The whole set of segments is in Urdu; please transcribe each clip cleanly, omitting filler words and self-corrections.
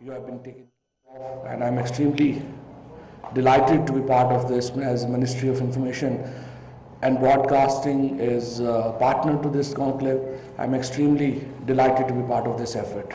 you have been taken off, and I'm extremely delighted to be part of this as Ministry of Information and Broadcasting is a partner to this conclave. I'm extremely delighted to be part of this effort.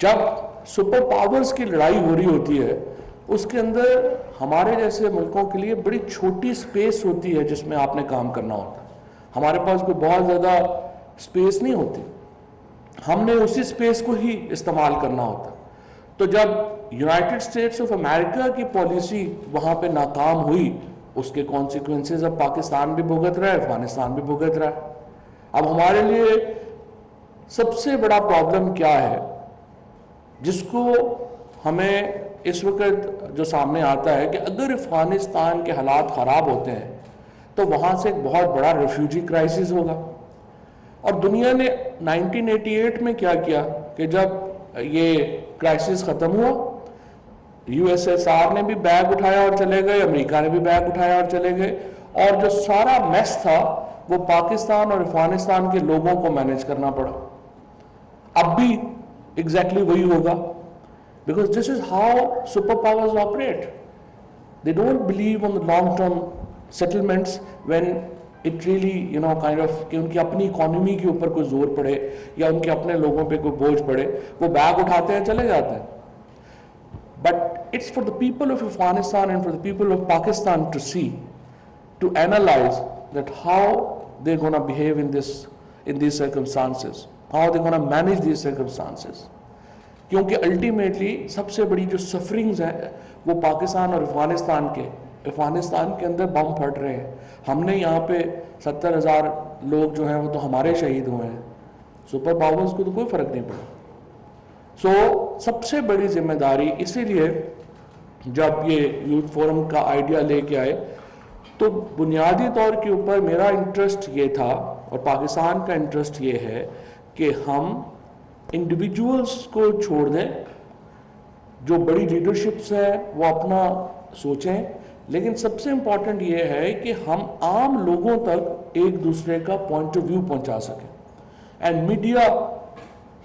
جب سپر پاورز کی لڑائی ہو رہی ہوتی ہے اس کے اندر ہمارے جیسے ملکوں کے لیے بڑی چھوٹی سپیس ہوتی ہے جس میں آپ نے کام کرنا ہوتا ہے. ہمارے پاس کوئی بہت زیادہ سپیس نہیں ہوتی, ہم نے اسی سپیس کو ہی استعمال کرنا ہوتا. تو جب یونائٹڈ اسٹیٹس آف امریکہ کی پالیسی وہاں پہ ناکام ہوئی, اس کے کانسیکوینسز اب پاکستان بھی بھگت رہا ہے, افغانستان بھی بھگت رہا ہے. اب ہمارے لیے سب سے بڑا پرابلم کیا ہے جس کو ہمیں اس وقت جو سامنے آتا ہے کہ اگر افغانستان کے حالات خراب ہوتے ہیں تو وہاں سے ایک بہت بڑا ریفیوجی کرائسس ہوگا. اور دنیا نے 1988 میں کیا کیا کہ جب یہ کرائسس ختم ہوا, یو ایس ایس آر نے بھی بیگ اٹھایا اور چلے گئے, امریکہ نے بھی بیگ اٹھایا اور چلے گئے, اور جو سارا میس تھا وہ پاکستان اور افغانستان کے لوگوں کو مینیج کرنا پڑا. اب بھی ایگزیکٹلی وہی ہوگا, because this is how super powers operate. They don't believe on the long term settlements when it really kind of کہ ان کی اپنی اکانومی کے اوپر کوئی زور پڑے یا ان کے اپنے لوگوں پہ کوئی بوجھ پڑے, وہ بیگ اٹھاتے ہیں چلے جاتے ہیں. But it's for the people of Afghanistan and for the people of Pakistan to see, to analyse that how they're going to behave in these circumstances, how they're going to manage these circumstances. کیونکہ الٹیمیٹلی سب سے بڑی جو سفرنگز ہیں وہ پاکستان اور افغانستان کے اندر بم پھٹ رہے ہیں. ہم نے یہاں پہ 70,000 لوگ جو ہیں وہ تو ہمارے شہید ہوئے ہیں, سپر پاورز کو تو کوئی فرق نہیں پڑا. سو سب سے بڑی ذمہ داری, اسی لیے جب یہ یوتھ فورم کا آئیڈیا لے کے آئے تو بنیادی طور کے اوپر میرا انٹرسٹ یہ تھا اور پاکستان کا انٹرسٹ یہ ہے کہ ہم انڈیویجولز کو چھوڑ دیں, جو بڑی لیڈرشپس ہیں وہ اپنا سوچیں, لیکن سب سے امپورٹنٹ یہ ہے کہ ہم عام لوگوں تک ایک دوسرے کا پوائنٹ آف ویو پہنچا سکیں. اینڈ میڈیا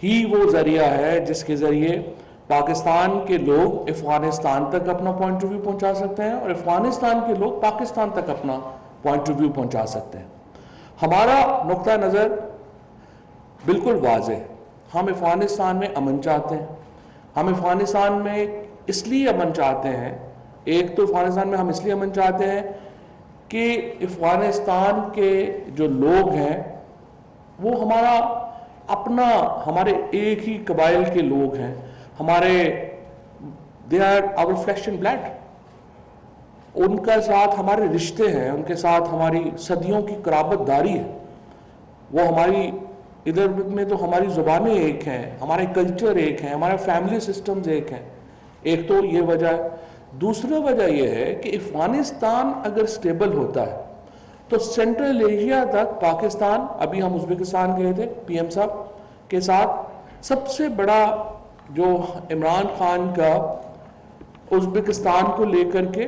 ہی وہ ذریعہ ہے جس کے ذریعے پاکستان کے لوگ افغانستان تک اپنا پوائنٹ آف ویو پہنچا سکتے ہیں اور افغانستان کے لوگ پاکستان تک اپنا پوائنٹ آف ویو پہنچا سکتے ہیں. ہمارا نقطہ نظر بالکل واضح ہے, ہم افغانستان میں امن چاہتے ہیں. ہم افغانستان میں اس لیے امن چاہتے ہیں, ایک تو افغانستان میں ہم اس لیے امن چاہتے ہیں کہ افغانستان کے جو لوگ ہیں وہ ہمارا اپنا, ہمارے ایک ہی قبائل کے لوگ ہیں, ہمارے they are our flesh and blood. ان کا ساتھ ہمارے رشتے ہیں, ان کے ساتھ ہماری صدیوں کی قرابت داری ہے. وہ ہماری ادھر میں تو ہماری زبانیں ایک ہیں, ہمارے کلچر ایک ہیں, ہمارے فیملی سسٹمز ایک ہیں. ایک تو یہ وجہ ہے. دوسرا وجہ یہ ہے کہ افغانستان اگر سٹیبل ہوتا ہے تو سینٹرل ایشیا تک پاکستان, ابھی ہم ازبکستان گئے تھے پی ایم صاحب کے ساتھ, سب سے بڑا جو عمران خان کا ازبکستان کو لے کر کے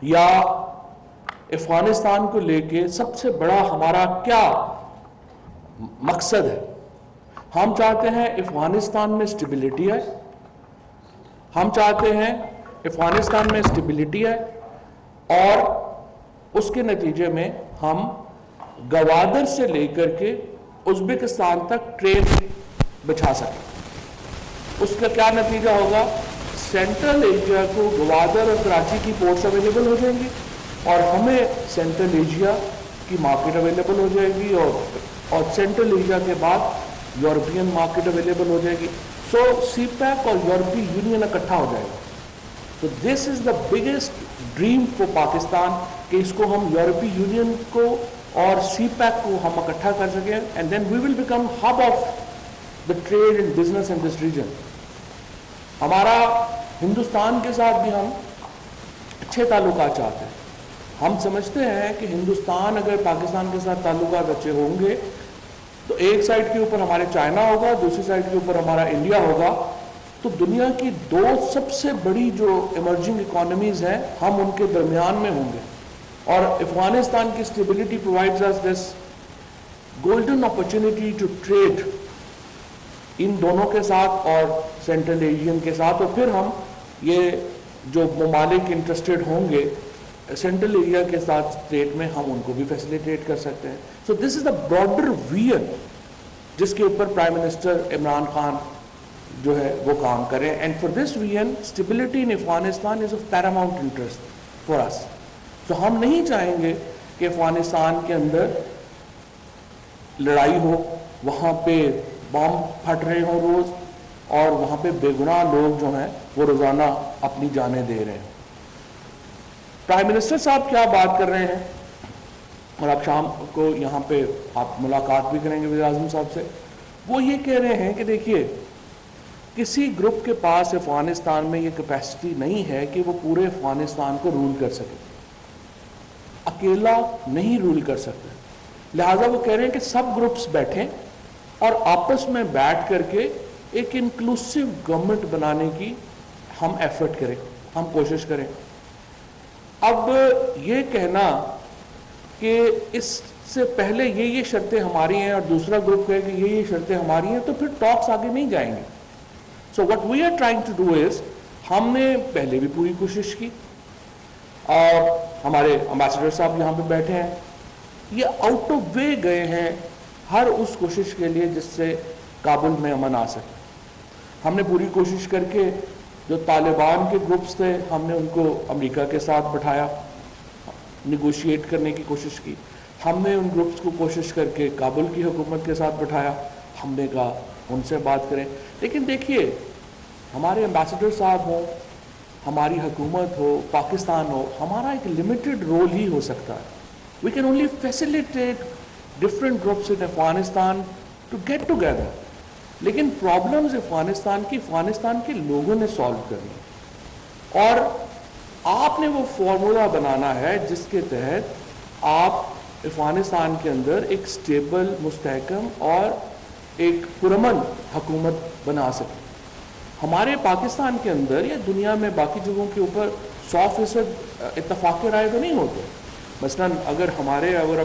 یا افغانستان کو لے کے سب سے بڑا ہمارا کیا مقصد ہے. ہم چاہتے ہیں افغانستان میں سٹیبلٹی ہے, ہم چاہتے ہیں افغانستان میں سٹیبلٹی ہے اور اس کے نتیجے میں ہم گوادر سے لے کر کے ازبکستان تک ٹرین بچھا سکیں. اس کا کیا نتیجہ ہوگا, سینٹرل ایشیا کو گوادر اور کراچی کی پورٹس اویلیبل ہو جائیں گی اور ہمیں سینٹرل ایشیا کی مارکیٹ اویلیبل ہو جائے گی اور سینٹرل ایشیا کے بعد یورپین مارکیٹ اویلیبل ہو جائے گی. سو سی پیک اور یورپی یونین اکٹھا ہو جائے گا. So this is the biggest dream for Pakistan کہ اس کو ہم یورپی یونین کو اور سی پیک کو ہم اکٹھا کر سکیں, and then we will become hub of the trade and business in this region. ہمارا ہندوستان کے ساتھ بھی ہم اچھے تعلقات چاہتے ہیں. ہم سمجھتے ہیں کہ ہندوستان اگر پاکستان کے ساتھ تعلقات اچھے ہوں گے تو ایک سائڈ کے اوپر ہمارے چائنا ہوگا, دوسری سائڈ کے اوپر ہمارا انڈیا ہوگا, تو دنیا کی دو سب سے بڑی جو ایمرجنگ اکانومیز ہیں ہم ان کے درمیان میں ہوں گے. اور افغانستان کی stability provides us this golden opportunity to trade ان دونوں کے ساتھ اور سینٹرل ایشین کے ساتھ, اور پھر ہم یہ جو ممالک انٹرسٹڈ ہوں گے سینٹرل ایشیا کے ساتھ ٹریڈ میں, ہم ان کو بھی فیسیلیٹیٹ کر سکتے ہیں. سو this is the broader vision جس کے اوپر پرائم منسٹر عمران خان جو ہے وہ کام کریں. And for this reason stability in Afghanistan is of paramount interest for us. تو ہم نہیں چاہیں گے کہ افغانستان کے اندر لڑائی ہو, وہاں پہ بم پھٹ رہے ہوں روز, اور وہاں پہ بے گناہ لوگ جو ہیں وہ روزانہ اپنی جانیں دے رہے ہیں. پرائم منسٹر صاحب کیا بات کر رہے ہیں, اور آپ شام کو یہاں پہ آپ ملاقات بھی کریں گے وزیر اعظم صاحب سے. وہ یہ کہہ رہے ہیں کہ دیکھیے کسی گروپ کے پاس افغانستان میں یہ کیپیسٹی نہیں ہے کہ وہ پورے افغانستان کو رول کر سکے, اکیلا نہیں رول کر سکتے. لہٰذا وہ کہہ رہے ہیں کہ سب گروپس بیٹھیں اور آپس میں بیٹھ کر کے ایک انکلوسیو گورنمنٹ بنانے کی ہم ایفرٹ کریں, ہم کوشش کریں. اب یہ کہنا کہ اس سے پہلے یہ شرطیں ہماری ہیں اور دوسرا گروپ کہے کہ یہ شرطیں ہماری ہیں, تو پھر ٹاکس آگے نہیں جائیں گے. So what we are trying to do is, ہم نے پہلے بھی پوری کوشش کی, اور ہمارے امبیسڈر صاحب یہاں پہ بیٹھے ہیں, یہ آؤٹ آف وے گئے ہیں ہر اس کوشش کے لیے جس سے کابل میں امن آ سکے. ہم نے پوری کوشش کر کے جو طالبان کے گروپس تھے ہم نے ان کو امریکہ کے ساتھ بٹھایا, نیگوشیٹ کرنے کی کوشش کی. ہم نے ان گروپس کو کوشش کر کے کابل کی حکومت کے ساتھ بٹھایا, ہم نے کہا ان سے بات کریں. لیکن دیکھیے ہمارے امبیسڈر صاحب ہوں, ہماری حکومت ہو, پاکستان ہو, ہمارا ایک لمیٹڈ رول ہی ہو سکتا ہے. We can only facilitate different groups in Afghanistan to get together. لیکن پرابلمز افغانستان کے لوگوں نے سالو کرنی, اور آپ نے وہ فارمولا بنانا ہے جس کے تحت آپ افغانستان کے اندر ایک سٹیبل, مستحکم اور ایک پرامن حکومت بنا سکیں. ہمارے پاکستان کے اندر یا دنیا میں باقی جگہوں کے اوپر 100% اتفاق رائے تو نہیں ہوتے. مثلاً اگر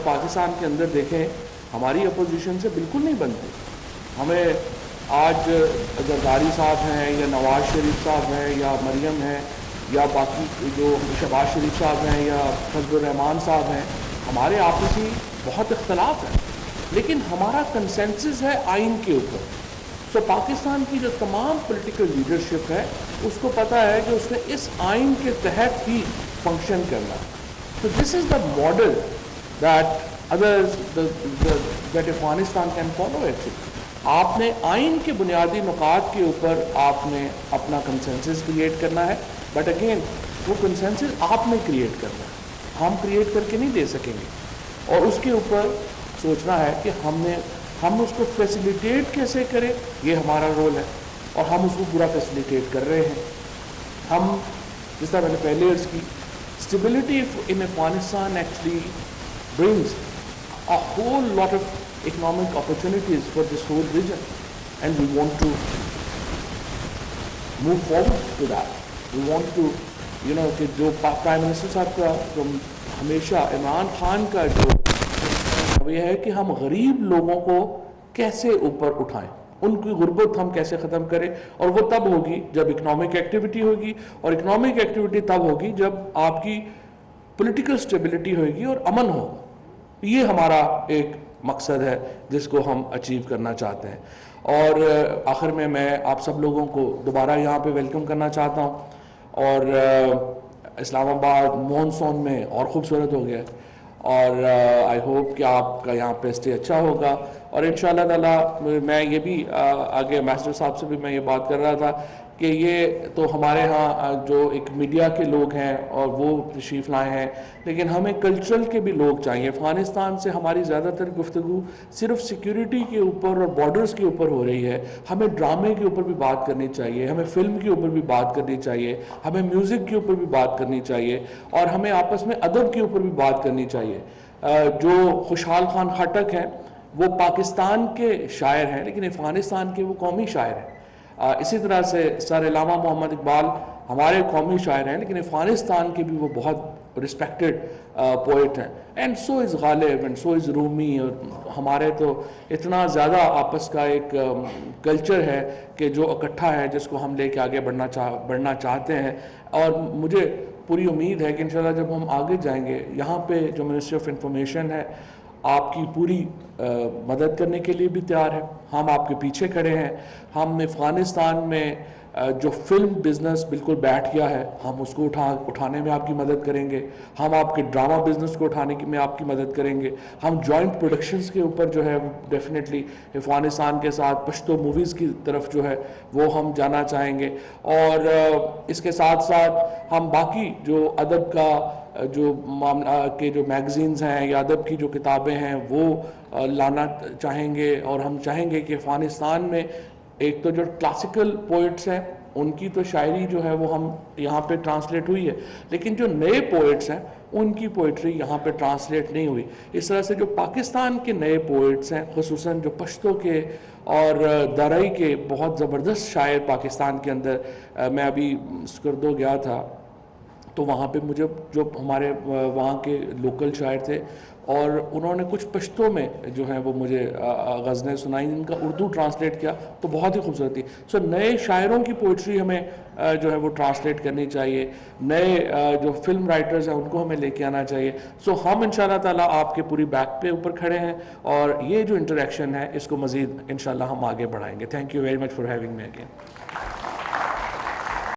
پاکستان کے اندر دیکھیں, ہماری اپوزیشن سے بالکل نہیں بنتی. ہمیں آج زرداری صاحب ہیں یا نواز شریف صاحب ہیں یا مریم ہیں یا باقی جو شہباز شریف صاحب ہیں یا فضل الرحمان صاحب ہیں, ہمارے آپسی بہت اختلاف ہیں, لیکن ہمارا کنسنسس ہے آئین کے اوپر. سو پاکستان کی جو تمام پولیٹیکل لیڈرشپ ہے اس کو پتہ ہے کہ اس نے اس آئین کے تحت ہی فنکشن کرنا. So this is the model that Afghanistan can follow actually. آپ نے آئین کے بنیادی نکات کے اوپر آپ نے اپنا کنسنسس کریٹ کرنا ہے, بٹ اگین وہ کنسنسس آپ نے کریٹ کرنا ہے, ہم کریٹ کر کے نہیں دے سکیں گے. اور اس کے اوپر سوچنا ہے کہ ہم اس کو فیسیلیٹیٹ کیسے کریں, یہ ہمارا رول ہے, اور ہم اس کو پورا فیسیلیٹیٹ کر رہے ہیں. ہم جس طرح میں نے پہلے عرض کی, stability in Afghanistan actually brings a whole lot of economic opportunities for this whole region, and we want to move forward to that. We want to, کہ جو پرائم منسٹر صاحب کا جو ہمیشہ عمران خان کا جو یہ ہے کہ ہم غریب لوگوں کو کیسے اوپر اٹھائیں, ان کی غربت ہم کیسے ختم کریں, اور وہ تب ہوگی جب اکنامک ایکٹیویٹی ہوگی, اور اکنامک ایکٹیویٹی تب ہوگی جب آپ کی پولیٹیکل سٹیبلٹی ہوگی اور امن ہوگا. یہ ہمارا ایک مقصد ہے جس کو ہم اچیو کرنا چاہتے ہیں. اور آخر میں آپ سب لوگوں کو دوبارہ یہاں پہ ویلکم کرنا چاہتا ہوں, اور اسلام آباد مونسون میں اور خوبصورت ہو گیا, اور آئی ہوپ کہ آپ کا یہاں پہ اسٹے اچھا ہوگا. اور انشاءاللہ تعالیٰ میں یہ بھی آگے امبیسڈر صاحب سے بھی میں یہ بات کر رہا تھا کہ یہ تو ہمارے ہاں جو ایک میڈیا کے لوگ ہیں اور وہ تشریف لائے ہیں, لیکن ہمیں کلچرل کے بھی لوگ چاہیے. افغانستان سے ہماری زیادہ تر گفتگو صرف سیکیورٹی کے اوپر اور بارڈرز کے اوپر ہو رہی ہے. ہمیں ڈرامے کے اوپر بھی بات کرنی چاہیے, ہمیں فلم کے اوپر بھی بات کرنی چاہیے, ہمیں میوزک کے اوپر بھی بات کرنی چاہیے, اور ہمیں آپس میں ادب کے اوپر بھی بات کرنی چاہیے. جو خوشحال خان خٹک ہیں وہ پاکستان کے شاعر ہیں, لیکن افغانستان کے وہ قومی شاعر ہیں. اسی طرح سے سر علامہ محمد اقبال ہمارے قومی شاعر ہیں, لیکن افغانستان کے بھی وہ بہت رسپیکٹڈ پوئٹ ہیں. And so is Ghalib, and so از رومی. اور ہمارے تو اتنا زیادہ آپس کا ایک کلچر ہے کہ جو اکٹھا ہے, جس کو ہم لے کے آگے بڑھنا چاہتے ہیں. اور مجھے پوری امید ہے کہ انشاءاللہ جب ہم آگے جائیں گے, یہاں پہ جو منسٹری آف انفارمیشن ہے آپ کی پوری مدد کرنے کے لیے بھی تیار ہیں. ہم آپ کے پیچھے کھڑے ہیں. ہم افغانستان میں جو فلم بزنس بالکل بیٹھ گیا ہے, ہم اس کو اٹھانے میں آپ کی مدد کریں گے. ہم آپ کے ڈرامہ بزنس کو اٹھانے میں آپ کی مدد کریں گے. ہم جوائنٹ پروڈکشنز کے اوپر جو ہے ڈیفینیٹلی افغانستان کے ساتھ پشتو موویز کی طرف جو ہے وہ ہم جانا چاہیں گے. اور اس کے ساتھ ساتھ ہم باقی جو ادب کا جو معاملہ کے جو میگزینز ہیں یا ادب کی جو کتابیں ہیں وہ لانا چاہیں گے. اور ہم چاہیں گے کہ افغانستان میں ایک تو جو کلاسیکل پوئٹس ہیں ان کی تو شاعری جو ہے وہ ہم یہاں پہ ٹرانسلیٹ ہوئی ہے, لیکن جو نئے پوئٹس ہیں ان کی پوئٹری یہاں پہ ٹرانسلیٹ نہیں ہوئی. اس طرح سے جو پاکستان کے نئے پوئٹس ہیں, خصوصاً جو پشتو کے اور درائی کے بہت زبردست شاعر پاکستان کے اندر, میں ابھی سکردو گیا تھا تو وہاں پہ مجھے جو ہمارے وہاں کے لوکل شاعر تھے اور انہوں نے کچھ پشتوں میں جو ہیں وہ مجھے غزلیں سنائیں جن کا اردو ٹرانسلیٹ کیا تو بہت ہی خوبصورت تھی. سو نئے شاعروں کی پوئٹری ہمیں جو ہے وہ ٹرانسلیٹ کرنی چاہیے. نئے جو فلم رائٹرز ہیں ان کو ہمیں لے کے آنا چاہیے. سو ہم انشاءاللہ تعالیٰ آپ کے پوری بیک پہ اوپر کھڑے ہیں اور یہ جو انٹریکشن ہے اس کو مزید انشاءاللہ ہم آگے بڑھائیں گے. Thank you very much for having me again.